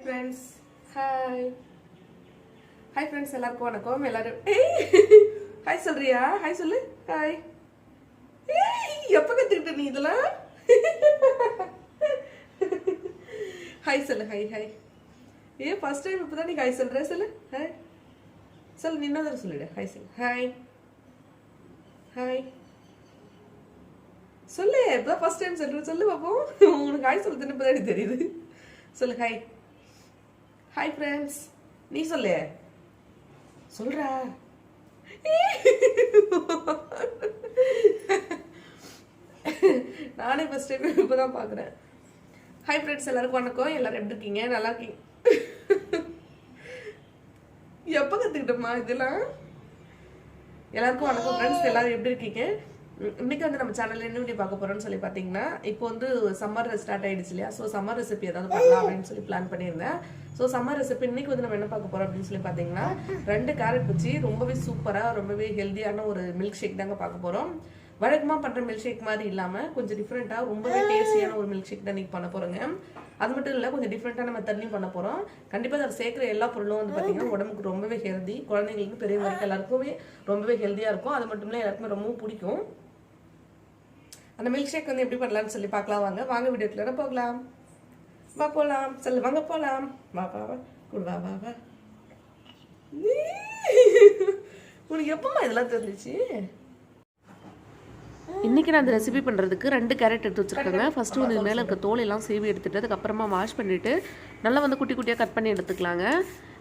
Friends, hi. Hi friends, எல்லாருக்கும் வணக்கம். எல்லாரும் ஹாய் சொல்றியா? ஹாய் சொல்லு. ஹாய். எப்ப கத்துக்கிட்ட நீ இதெல்லாம்? ஹாய் சொல்லு. Hi hi. ஃபர்ஸ்ட் டைம் இப்பதான் நீ ஹாய் சொல்ற. சொல்லு. ஹாய். சொல்லு, நீ இன்னொரு சொல்லிடு. ஹாய் சொல்லு. ஹாய். ஹாய். சொல்லு. இப்பதான் ஃபர்ஸ்ட் டைம் சொல்ற. சொல்லு பாப்போம். உனக்கு ஹாய் சொல்றது இப்பதான் எனக்கு தெரியுது. சொல்லு. ஹாய். Hi friends. நீ சொல்லு. சொல்றா. நானே ஃபர்ஸ்ட் டைம் இப்பதான் பாக்குறேன். ஹாய் ஃப்ரெண்ட்ஸ், எல்லாருக்கும் வணக்கம். எல்லாரும் எப்படி இருக்கீங்க? நல்லா இருக்கீங்க? எப்ப கத்துக்கிட்டோமா இதெல்லாம்? எல்லாருக்கும் வணக்கம் ஃப்ரெண்ட்ஸ், எல்லாரும் எப்படி இருக்கீங்க? இன்னைக்கு வந்து நம்ம சேனல்ல என்ன வீடியோ பார்க்க போறோம்னு சொல்லி பாத்தீங்கன்னா, இப்போ வந்து சம்மர் ஸ்டார்ட் ஆயிடுச்சு இல்லையா? ஸோ சம்மர் ரெசிபி ஏதாவது பண்ணலாம் அப்படின்னு சொல்லி பிளான் பண்ணியிருந்தேன். ஸோ சம்மர் ரெசிபி இன்னைக்கு வந்து நம்ம என்ன பார்க்க போறோம் அப்படின்னு சொல்லி பாத்தீங்கன்னா, 2 கேரட் வச்சு ரொம்பவே சூப்பரா ரொம்பவே ஹெல்தியான ஒரு மில்க் ஷேக் தாங்க பார்க்க போறோம். வழக்கமா பண்ற மில்க் ஷேக் மாதிரி இல்லாம கொஞ்சம் டிஃப்ரெண்டா ரொம்பவே டேஸ்டியான ஒரு மில்க் ஷேக் தான் இன்னைக்கு பண்ண போறோங்க. அது மட்டும் இல்ல, கொஞ்சம் டிஃப்ரெண்டான மெத்தட்லயும் பண்ண போறோம். கண்டிப்பா அதை சேர்க்கிற எல்லா பொருளும் வந்து பாத்தீங்கன்னா உடம்புக்கு ரொம்பவே ஹெல்தி, குழந்தைங்களுக்கு பெரியவங்களுக்கு எல்லாருக்குமே ரொம்பவே ஹெல்தியா இருக்கும். அது மட்டும் இல்ல எல்லாருக்குமே ரொம்பவும் பிடிக்கும். அந்த மில்க் ஷேக் வந்து எப்படி பண்ணலாம்னு சொல்லி பார்க்கலாம். வாங்க வீடியோக்குள்ள போகலாம். வா போலாம். சொல்லு. வாங்க போலாம். வா வா வா. குடு. வா வா வா. உனக்கு எப்பமா இதெல்லாம் தெரிஞ்சிச்சு? இன்றைக்கி நான் அந்த ரெசிபி பண்ணுறதுக்கு 2 கேரட் எடுத்து வச்சுருக்கேங்க. ஃபஸ்ட்டு வந்து மேலே இருக்க தோலெல்லாம் சீவி எடுத்துகிட்டு அதுக்கப்புறமா வாஷ் பண்ணிவிட்டு நல்லா வந்து குட்டி குட்டியாக கட் பண்ணி எடுத்துக்கலாங்க.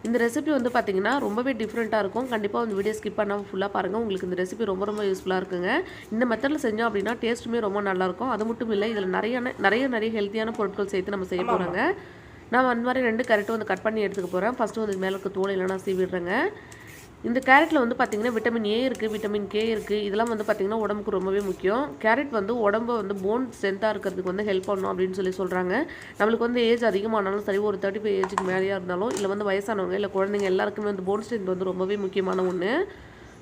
இந்த ரெசிபி வந்து பார்த்திங்கன்னா ரொம்பவே டிஃப்ரெண்ட்டாக இருக்கும். கண்டிப்பாக வந்து வீடியோ ஸ்கிப் பண்ணாமல் ஃபுல்லாக பாருங்கள். உங்களுக்கு இந்த ரெசிபி ரொம்ப ரொம்ப யூஸ்ஃபுல்லாக இருக்குங்க. இந்த மெத்தடில் செஞ்சோம் அப்படின்னா டேஸ்ட்டுமே ரொம்ப நல்லாயிருக்கும். அது மட்டும் இல்லை, இதில் நிறைய ஹெல்த்தியான பொருட்கள் சேர்த்து நம்ம செய்ய போகிறோங்க. நான் அந்த மாதிரி 2 கேரட்டும் வந்து கட் பண்ணி எடுத்துக்க போகிறேன். ஃபஸ்ட்டு வந்து மேலே இருக்க தோலெல்லாம் நான் சீவிடுறேங்க. இந்த கேரட்டில் வந்து பார்த்திங்கன்னா விட்டமின் ஏ இருக்குது, விட்டமின் கே இருக்குது. இதெல்லாம் வந்து பார்த்திங்கன்னா உடம்புக்கு ரொம்பவே முக்கியம். கேரட் வந்து உடம்பு வந்து போன் ஸ்ட்ரென்த்தாக இருக்கிறதுக்கு வந்து ஹெல்ப் பண்ணணும் அப்படின்னு சொல்லி சொல்கிறாங்க. நம்மளுக்கு வந்து ஏஜ் அதிகமானாலும் சரி, ஒரு 35 ஏஜுக்கு மேலேயாக இருந்தாலும் இல்லை வந்து வயசானவங்க இல்லை குழந்தைங்க எல்லாருக்குமே வந்து போன் ஸ்ட்ரென்த் வந்து ரொம்பவே முக்கியமான ஒன்று.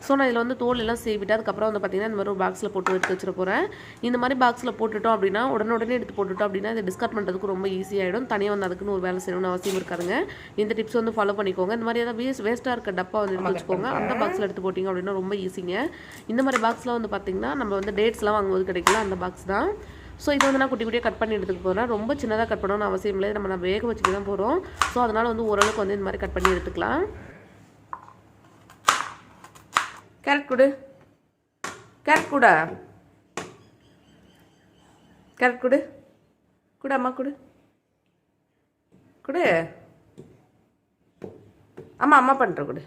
ஸோ நான் இதில் வந்து தோல் எல்லாம் சேவிட்டு அதுக்கப்புறம் வந்து பார்த்திங்கன்னா இந்த மாதிரி ஒரு பாக்ஸில் போட்டு எடுத்து வச்சுட போகிறேன். இந்த மாதிரி பாக்ஸில் போட்டுட்டோம் அப்படின்னா உடனே எடுத்து போட்டுட்டோம் அப்படின்னா இதை டிஸ்கார்ட் பண்ணுறதுக்கு ரொம்ப ஈஸியாகிடும். தனியாக வந்து அதுக்குன்னு ஒரு வேலை செய்யணும்னு அவசியம் இருக்காதுங்க. இந்த டிப்ஸ் வந்து ஃபாலோ பண்ணிக்கோங்க. இந்த மாதிரி ஏதாவது வேஸ்ட்டாக இருக்க டப்பா வந்து எடுத்து வச்சுக்கோங்க. அந்த பாக்ஸில் எடுத்து போட்டிங்க அப்படின்னா ரொம்ப ஈஸிங்க. இந்த மாதிரி பாக்ஸ்லாம் வந்து பார்த்திங்கன்னா நம்ம வந்து டேட்ஸ்லாம் வாங்கும்போது கிடைக்கல, அந்த பாக்ஸ் தான். ஸோ இதை வந்து நான் குட்டி குட்டியாக கட் பண்ணி எடுத்துக்க போகிறேன். ரொம்ப சின்னதாக கட் பண்ணணும்னு அவசியம் இல்லை. நம்ம வேக வச்சுக்க தான் போகிறோம். ஸோ அதனால் வந்து ஓரளவுக்கு வந்து இந்த மாதிரி கட் பண்ணி எடுத்துக்கலாம். கேரட் கொடு. கேரட் கொடு. கேரட் கொடு. கொடு அம்மா, கொடு கொடு. அம்மா பண்ணுற கொடு.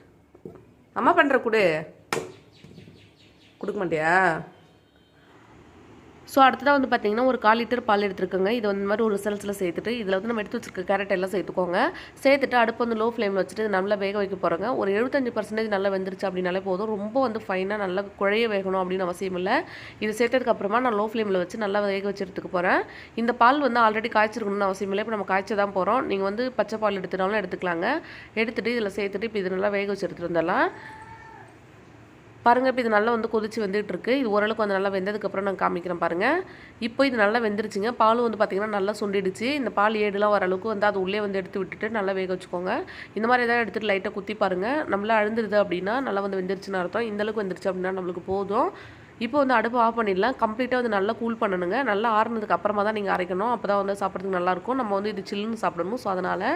அம்மா பண்ணுற கொடு. கொடுக்க மாட்டியா? ஸோ அடுத்ததாக வந்து பார்த்திங்கன்னா ஒரு 1/4 லிட்டர் பால் எடுத்துருக்கோங்க. இது வந்து மாதிரி ஒரு ரிசல்ட்ஸில் சேர்த்துட்டு இதில் வந்து நம்ம எடுத்து வச்சுருக்க கேரட் எல்லாம் சேர்த்துக்கோங்க. சேர்த்துட்டு அடுப்பு வந்து லோ ஃப்ளேமில் வச்சுட்டு நல்லா வேக வைக்க போகிறோங்க. ஒரு 75% நல்லா வெந்துருச்சு அப்படின்னாலே போதும். ரொம்ப வந்து ஃபைனாக நல்லா குழைய வேகணும் அப்படின்னு அவசியம் இல்லை. இது சேர்த்ததுக்கப்புறமா நான் லோ ஃப்ளேமில் வச்சு நல்லா வேக வச்சு எடுத்துக்க போகிறேன். இந்த பால் வந்து ஆல்ரெடி காய்ச்சிருக்கணும்னு அவசியம் இல்லை. இப்போ நம்ம காய்ச்ச தான் போகிறோம். நீங்கள் வந்து பச்சை பால் எடுத்துட்டாலும் எடுத்துக்கலாங்க. எடுத்துகிட்டு இதில் சேர்த்துட்டு இப்போ இது நல்லா வேக வச்சு எடுத்துகிட்டு வந்துடலாம். பாருங்கள், இப்போ இது நல்லா வந்து கொதிச்சு வந்துட்டு இருக்கு. இது ஓரளவுக்கு வந்து நல்லா வெந்ததுக்கப்புறம் நான் காமிக்கிறேன் பாருங்கள். இப்போ இது நல்லா வெந்துருச்சுங்க. பாலும் வந்து பார்த்திங்கன்னா நல்லா சுண்டிடுச்சு. இந்த பால் ஏடுலாம் வர அளவுக்கு வந்து அது உள்ளே வந்து எடுத்து விட்டுட்டு நல்லா வேக வச்சுக்கோங்க. இந்த மாதிரி எதாவது எடுத்துகிட்டு லைட்டாக குத்தி பாருங்கள். நம்மளா அழுந்துருது அப்படின்னா நல்லா வந்து வெந்துருச்சுன்னு அர்த்தம். இந்தளவுக்கு வெந்துருச்சு அப்படின்னா நம்மளுக்கு போதும். இப்போ வந்து அடுப்பு ஆஃப் பண்ணிடலாம். கம்ப்ளீட்டாக வந்து நல்லா கூல் பண்ணணுங்க. நல்லா ஆறுனதுக்கு அப்புறமா தான் நீங்கள் அரைக்கணும். அப்போ தான் வந்து சாப்பிட்றதுக்கு நல்லாயிருக்கும். நம்ம வந்து இது சில்லுன்னு சாப்பிடணும். ஸோ அதனால்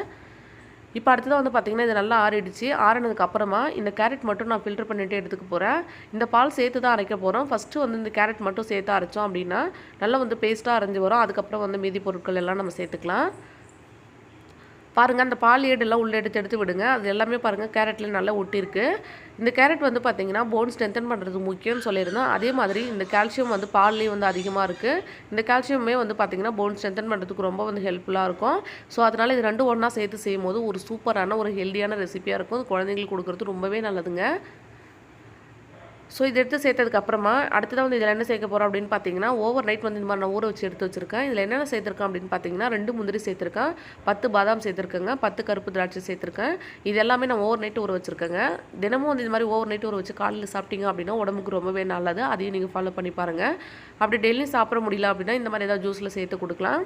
இப்போ அடுத்ததாக வந்து பார்த்திங்கன்னா இது நல்லா ஆறிடுச்சு. ஆறினதுக்கு அப்புறமா இந்த கேரட் மட்டும் நான் ஃபில்டர் பண்ணிவிட்டு எடுத்துக்க போகிறேன். இந்த பால் சேர்த்து தான் அரைக்க போகிறோம். ஃபஸ்ட்டு வந்து இந்த கேரட் மட்டும் சேர்த்து அரைச்சோம் அப்படின்னா நல்லா வந்து பேஸ்ட்டாக அரைஞ்சி வரும். அதுக்கப்புறம் வந்து மீதி பொருட்கள் எல்லாம் நம்ம சேர்த்துக்கலாம். பாருங்கள், அந்த பால் ஏடெல்லாம் உள்ளே எடுத்து விடுங்க. அது எல்லாமே பாருங்கள் கேரட்லேயும் நல்லா ஒட்டியிருக்கு. இந்த கேரட் வந்து பார்த்திங்கன்னா போன் ஸ்ட்ரென்தன் பண்ணுறதுக்கு முக்கியம்னு சொல்லியிருந்தேன். அதே மாதிரி இந்த கால்சியம் வந்து பால்லேயும் வந்து அதிகமாக இருக்குது. இந்த கால்சியமே வந்து பார்த்திங்கன்னா போன் ஸ்ட்ரென்தன் பண்ணுறதுக்கு ரொம்ப வந்து ஹெல்ப்ஃபுல்லாக இருக்கும். ஸோ அதனால் இது 2 ஒன்றா சேர்த்து செய்யும் போது ஒரு சூப்பரான ஒரு ஹெல்தியான ரெசிபியாக இருக்கும். குழந்தைங்களுக்கு கொடுக்குறது ரொம்பவே நல்லதுங்க. ஸோ இது எடுத்து சேர்த்ததுக்கப்புறமா அடுத்ததான் வந்து இதில் என்ன சேர்க்க போகிறோம் அப்படின்னு பார்த்தீங்கன்னா, ஓவர் நைட் வந்து இந்த மாதிரி நான் ஊற வச்சு எடுத்து வச்சுருக்கேன். இதில் என்னென்ன சேர்த்துருக்கேன் அப்படின்னு பார்த்தீங்கன்னா, 2 முந்திரி சேர்த்துருக்கேன், 10 பாதாம் சேர்த்துருக்கேங்க, 10 கருப்பு திராட்சை சேர்த்துருக்கேன். இது எல்லாமே நான் ஓவர் நைட் ஊற வச்சுருக்கேங்க. தினமும் வந்து இந்த மாதிரி ஓவர் நைட் ஊற வச்சு காலையில் சாப்பிட்டீங்க அப்படின்னா உடம்புக்கு ரொம்பவே நல்லது. அதையும் நீங்கள் ஃபாலோ பண்ணி பாருங்கள். அப்படி டெய்லியும் சாப்பிட முடியல அப்படின்னா இந்த மாதிரி ஏதாவது ஜூஸில் சேர்த்து கொடுக்கலாம்.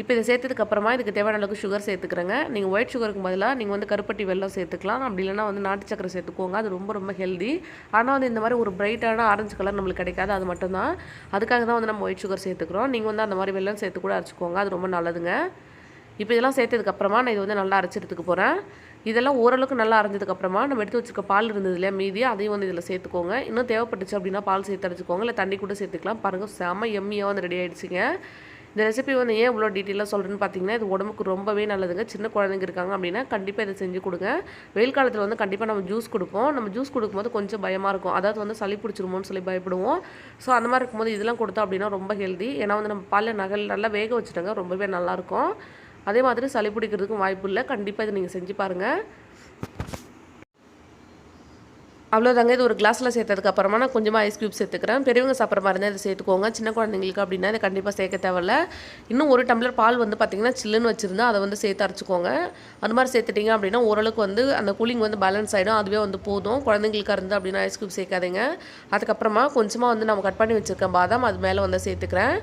இப்போ இதை சேர்த்ததுக்கப்புறமா இதுக்கு தேவையான அளவுக்கு சுகர் சேர்த்துக்கிறேங்க. நீங்கள் ஒயிட் சுகருக்கு பதிலாக நீங்கள் வந்து கருப்பட்டி வெல்லம் சேர்த்துக்கலாம். அப்படி இல்லைனா வந்து நாட்டு சக்கரை சேர்த்துக்கோங்க. அது ரொம்ப ரொம்ப ஹெல்தி. ஆனால் வந்து இந்த மாதிரி ஒரு பிரைட்டான ஆரஞ்சு கலர் நம்மளுக்கு கிடைக்காது, அது மட்டும்தான். அதுக்காக தான் வந்து நம்ம ஒயிட் சுகர் சேர்த்துக்கிறோம். நீங்கள் வந்து அந்த மாதிரி வெல்லம் சேர்த்து கூட அரைச்சிக்கோங்க, அது ரொம்ப நல்லதுங்க. இப்போ இதெல்லாம் சேர்த்ததுக்கப்புறமா நான் இது வந்து நல்லா அரைச்சி எடுத்துக்க போகிறேன். இதெல்லாம் ஓரளவுக்கு நல்லா அரைஞ்சதுக்கப்புறமா நம்ம எடுத்து வச்சுருக்க பால் இருந்தது இல்லையா மீதி, அதையும் வந்து இதில் சேர்த்துக்கோங்க. இன்னும் தேவைப்பட்டுச்சு அப்படின்னா பால் சேர்த்து அரைச்சிக்கோங்க, இல்லை தண்ணி கூட சேர்த்துக்கலாம். பாருங்கள், செம்ம எம்மியாக வந்து ரெடி ஆகிடுச்சிங்க. இந்த ரெசிபி வந்து ஏன் இவ்வளோ டீட்டெயிலாக சொல்கிறேன்னு பார்த்தீங்கன்னா, இது உடம்புக்கு ரொம்பவே நல்லதுங்க. சின்ன குழந்தைங்க இருக்காங்க அப்படின்னா கண்டிப்பாக இதை செஞ்சு கொடுங்க. வெயில் காலத்தில் வந்து கண்டிப்பாக நம்ம ஜூஸ் கொடுப்போம். நம்ம ஜூஸ் கொடுக்கும்போது கொஞ்சம் பயமாக இருக்கும், அதாவது வந்து சளி பிடிச்சிருமோன்னு சொல்லி பயப்படுவோம். ஸோ அந்த மாதிரி இருக்கும்போது இதெல்லாம் கொடுத்தோம் அப்படின்னா ரொம்ப ஹெல்தி. ஏன்னா வந்து நம்ம பாலில் நல்லா வேக வச்சுட்டோங்க, ரொம்பவே நல்லாயிருக்கும். அதே மாதிரி சளி பிடிக்கிறதுக்கும் வாய்ப்பு இல்லை. கண்டிப்பாக இதை நீங்கள் செஞ்சு பாருங்கள். அவ்வளோதாங்க. இது ஒரு கிளாஸில் சேர்த்ததுக்கப்புறமா நான் கொஞ்சமாக ஐஸ் க்யூப் சேர்த்துக்கிறேன். பெரியவங்க சாப்பிட்ற மாதிரி இருந்தால் இதை சேர்த்துக்கோங்க. சின்ன குழந்தைங்களுக்கு அப்படின்னா இதை கண்டிப்பாக சேர்க்க தேவையில்ல. இன்னும் ஒரு டம்ளர் பால் வந்து பார்த்திங்கன்னா சில்லுன்னு வச்சுருந்தா அதை வந்து சேர்த்து அரைச்சிக்கோங்க. அது மாதிரி சேர்த்துட்டிங்க அப்படின்னா ஓரளவுக்கு வந்து அந்த கூலிங் வந்து பேலன்ஸ் ஆகிடும், அதுவே வந்து போதும். குழந்தைங்களுக்கு இருந்து அப்படின்னா ஐஸ் க்யூப் சேர்க்காதீங்க. அதுக்கப்புறமா கொஞ்சமாக வந்து நம்ம கட் பண்ணி வச்சுருக்கேன் பாதாம், அது மேலே வந்து சேர்த்துக்கிறேன்.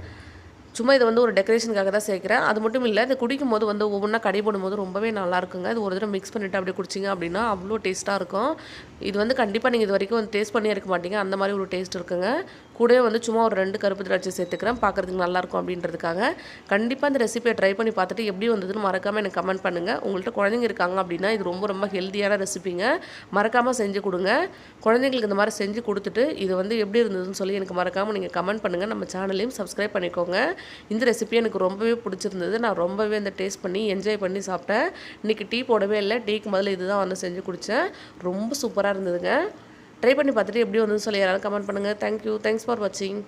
சும்மா இதை வந்து ஒரு டெக்கரேஷனுக்காக தான் சேர்க்குறேன். அது மட்டும் இல்லை, இதை குடிக்கும் போது வந்து ஒவ்வொன்றா கடை போடும்போது ரொம்பவே நல்லாயிருக்குங்க. இது ஒரு தடவை மிக்ஸ் பண்ணிவிட்டு அப்படி குடிச்சிங்க அப்படின்னா அவ்வளோ டேஸ்ட்டாக இருக்கும். இது வந்து கண்டிப்பாக நீங்கள் இது வரைக்கும் வந்து டேஸ்ட் பண்ணி இருக்க மாட்டீங்க, அந்த மாதிரி ஒரு டேஸ்ட் இருக்குங்க. கூடவே வந்து சும்மா ஒரு 2 கருப்பு திராட்சை சேர்த்துக்கிறேன், பார்க்குறதுக்கு நல்லாயிருக்கும் அப்படின்றதுக்காக. கண்டிப்பாக இந்த ரெசிபியை ட்ரை பண்ணி பார்த்துட்டு எப்படி வந்ததுன்னு மறக்காமல் எனக்கு கமெண்ட் பண்ணுங்கள். உங்கள்கிட்ட குழந்தைங்க இருக்காங்க அப்படின்னா இது ரொம்ப ரொம்ப ஹெல்த்தியான ரெசிபிங்க, மறக்காமல் செஞ்சு கொடுங்க. குழந்தைங்களுக்கு இந்த மாதிரி செஞ்சு கொடுத்துட்டு இது வந்து எப்படி இருந்ததுன்னு சொல்லி எனக்கு மறக்காமல் நீங்கள் கமெண்ட் பண்ணுங்கள். நம்ம சேனலையும் சப்ஸ்கிரைப் பண்ணிக்கோங்க. இந்த ரெசிபி எனக்கு ரொம்பவே பிடிச்சிருந்தது. நான் ரொம்பவே இந்த டேஸ்ட் பண்ணி என்ஜாய் பண்ணி சாப்பிட்டேன். இன்றைக்கி டீ போடவே இல்லை, டீக்கு முதல்ல இதுதான் வந்து செஞ்சு குடித்தேன். ரொம்ப சூப்பராக இருந்ததுங்க. ட்ரை பண்ணி பார்த்துட்டு எப்படி வந்து சொல்லி யாராவது கமெண்ட் பண்ணுங்கள். தேங்க்யூ, தேங்க்ஸ் ஃபார் வாட்சிங்.